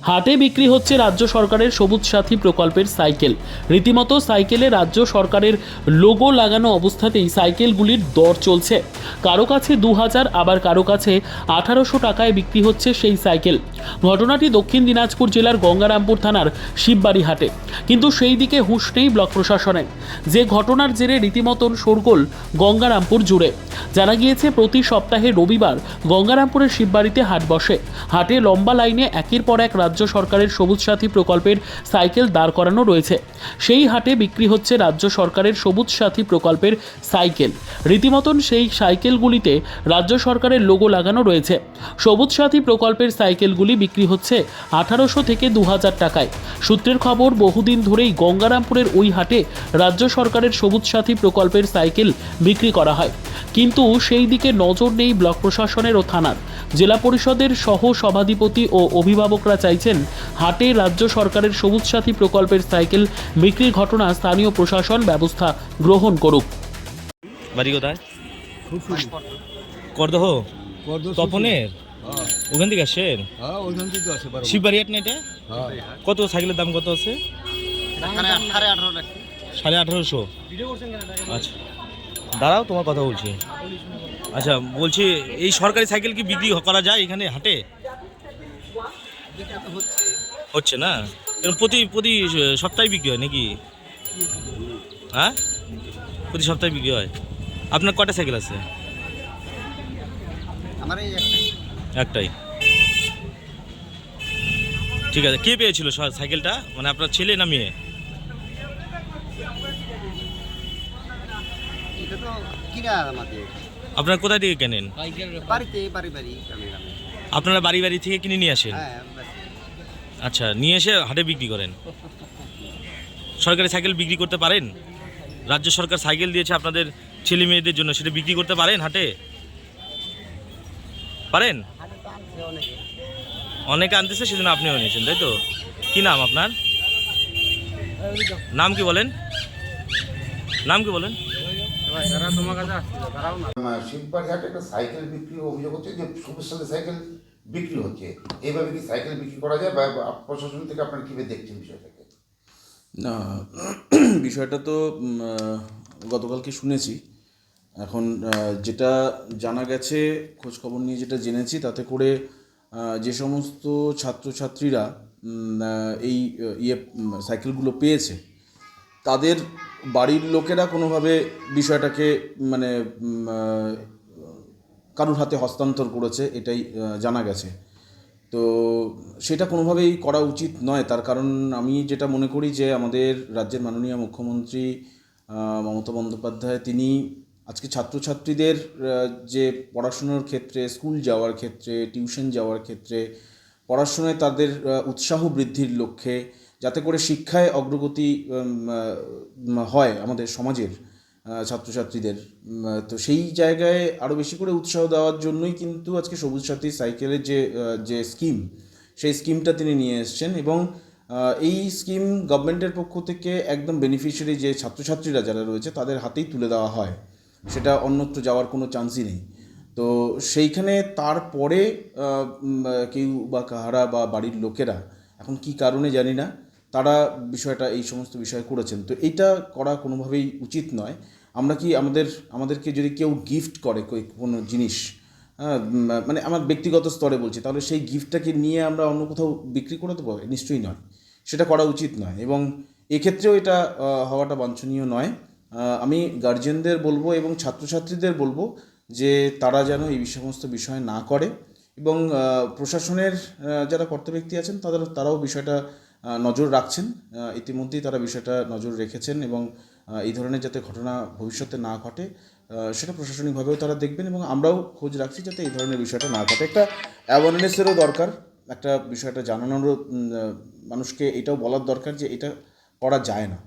হাটে বিক্রি হচ্ছে রাজ্য সরকারের সবুজ সাথী প্রকল্পের সাইকেল। রীতিমতো সাইকেলে রাজ্য সরকারের লোগো লাগানো অবস্থাতেই সাইকেলগুলির দর চলছে। কারো কাছে 2000, আবার কারো কাছে 1800 টাকায় বিক্রি হচ্ছে সেই সাইকেল। ঘটনাটি দক্ষিণ দিনাজপুর জেলার গঙ্গারামপুর থানার শিববাড়ি হাটে। কিন্তু সেই দিকে হুঁশ নেই ব্লক প্রশাসনের, যে ঘটনার জেরে রীতিমতন শোরগোল গঙ্গারামপুর জুড়ে। জানা গিয়েছে, প্রতি সপ্তাহে রবিবার গঙ্গারামপুরের শিববাড়িতে হাট বসে। হাটে লম্বা লাইনে একের পর এক রাজ্য সরকারের সবুজ সাথী প্রকল্পের সাইকেল দাঁড় করানো রয়েছে। সেই হাটে বিক্রি হচ্ছে রাজ্য সরকারের সবুজ সাথী প্রকল্পের সাইকেল। রীতিমতন সেই সাইকেলগুলিতে রাজ্য সরকারের লোগো লাগানো রয়েছে। সবুজ সাথী প্রকল্পের সাইকেলগুলি বিক্রি হচ্ছে 1800 থেকে 2000 টাকায়। সূত্রের খবর, বহুদিন ধরেই গঙ্গারামপুরের ওই হাটে রাজ্য সরকারের সবুজ সাথী প্রকল্পের সাইকেল বিক্রি করা হয়। কিন্তু সেই দিকে নজর নেই ব্লক প্রশাসনের ও থানার। জেলা পরিষদের সহ সভাধিপতি ও অভিভাবকরা চাইছেন হাটে রাজ্য সরকারের সবুজ সাথী প্রকল্পের সাইকেল বিক্রির ঘটনা স্থানীয় প্রশাসন ব্যবস্থা গ্রহণ করুক। বাড়ি কোথায়? করদহ তপনের ওখান থেকে আসেন? হ্যাঁ, ওইখান থেকে আসে। শিববাড়ি হাট না এটা? হ্যাঁ, কত সাইকেলের দাম কত আছে? 1850। আচ্ছা দাঁড়াও, তোমার কথা বলছি। আচ্ছা বলছি, এই সরকারি সাইকেল কি বিক্রি করা যায় এখানে হাটে? হচ্ছে না? এরকম প্রতি প্রতি সপ্তাহে বিক্রি হয় নাকি? হ্যাঁ, প্রতি সপ্তাহে বিক্রি হয়। আপনার কটা সাইকেল আছে? আমার এই একটাই। ঠিক আছে, কে পেয়েছিল সাইকেলটা? মানে আপনার ছেলে না মেয়ে? এটা তো কিনা আমাদের আপনার কোথায় থেকে কেনেন? বাড়িতে বাড়ি বাড়ি গ্রামে গ্রামে। আপনারা বাড়ি বাড়ি থেকে কিনে নিয়ে আসেন? হ্যাঁ, ব্যাস। আচ্ছা, নিয়ে এসে হাটে বিক্রি করেন। সরকারি সাইকেল বিক্রি করতে পারেন? রাজ্য সরকার সাইকেল দিয়েছে আপনাদের ছেলে মেয়েদের জন্য, সেটা বিক্রি করতে পারেন হাটে? পারেন? হাটে তো আনছে অনেকে। অনেকে আনতেছে, সেজন্য আপনিও নিয়েছেন, তাই তো? কি নাম আপনার? নাম কি বলেন? নাম কি বলেন? শিববাড়ি হাটে একটা সাইকেল বিক্রি অভিযোগ হচ্ছে যে সবুজ সাথী সাইকেল বিক্রি হচ্ছে। এইভাবে কি সাইকেল বিক্রি করা যায়, বা প্রশাসন থেকে আপনারা কীভাবে দেখছেন বিষয়টাকে? না, বিষয়টা তো গতকালকে শুনেছি। এখন যেটা জানা গেছে, খোঁজখবর নিয়ে যেটা জেনেছি, তাতে করে যে সমস্ত ছাত্রছাত্রীরা এই সাইকেলগুলো পেয়েছে, তাদের বাড়ির লোকেরা কোনোভাবে বিষয়টাকে মানে কারুর হাতে হস্তান্তর করেছে, এটাই জানা গেছে। তো সেটা কোনোভাবেই করা উচিত নয়। তার কারণ আমি যেটা মনে করি যে আমাদের রাজ্যের মাননীয় মুখ্যমন্ত্রী মমতা বন্দ্যোপাধ্যায়, তিনি আজকে ছাত্রছাত্রীদের যে পড়াশুনোর ক্ষেত্রে, স্কুল যাওয়ার ক্ষেত্রে, টিউশন যাওয়ার ক্ষেত্রে, পড়াশোনায় তাদের উৎসাহ বৃদ্ধির লক্ষ্যে, যাতে করে শিক্ষায় অগ্রগতি হয় আমাদের সমাজের ছাত্রছাত্রীদের, তো সেই জায়গায় আরও বেশি করে উৎসাহ দেওয়ার জন্যই কিন্তু আজকে সবুজ সাথী সাইকেলের যে স্কিম, সেই স্কিমটা তিনি নিয়ে এসছেন। এবং এই স্কিম গভর্নমেন্টের পক্ষ থেকে একদম বেনিফিশিয়ারি যে ছাত্রছাত্রীরা যারা রয়েছে তাদের হাতেই তুলে দেওয়া হয়, সেটা অন্যত্র যাওয়ার কোনো চান্সই নেই। তো সেইখানে তারপরে কেউ বা কাহারা বা বাড়ির লোকেরা, এখন কি কারণে জানি না, তারা বিষয়টা এই সমস্ত বিষয় করেছেন। তো এইটা করা কোনোভাবেই উচিত নয়। আমরা কি আমাদেরকে যদি কেউ গিফট করে কোনো জিনিস, মানে আমার ব্যক্তিগত স্তরে বলছি, তাহলে সেই গিফটটাকে নিয়ে আমরা অন্য কোথাও বিক্রি করে দেবো? নিশ্চয়ই নয়, সেটা করা উচিত নয়। এবং এক্ষেত্রেও এটা হওয়াটা বাঞ্ছনীয় নয়। আমি গার্জিয়ানদের বলবো এবং ছাত্রছাত্রীদের বলবো যে তারা যেন এই সমস্ত বিষয় না করে, এবং প্রশাসনের যারা কর্তাব্যক্তি আছেন তারাও বিষয়টা নজর রাখছেন। ইতিমধ্যেই তারা বিষয়টা নজর রেখেছেন, এবং এই ধরনের যাতে ঘটনা ভবিষ্যতে না ঘটে সেটা প্রশাসনিকভাবেও তারা দেখবেন, এবং আমরাও খোঁজ রাখছি যাতে এই ধরনের বিষয়টা না ঘটে। একটা অ্যাওয়ারনেসেরও দরকার, একটা বিষয়টা জানানোরও, মানুষকে এটাও বলার দরকার যে এটা করা যায় না।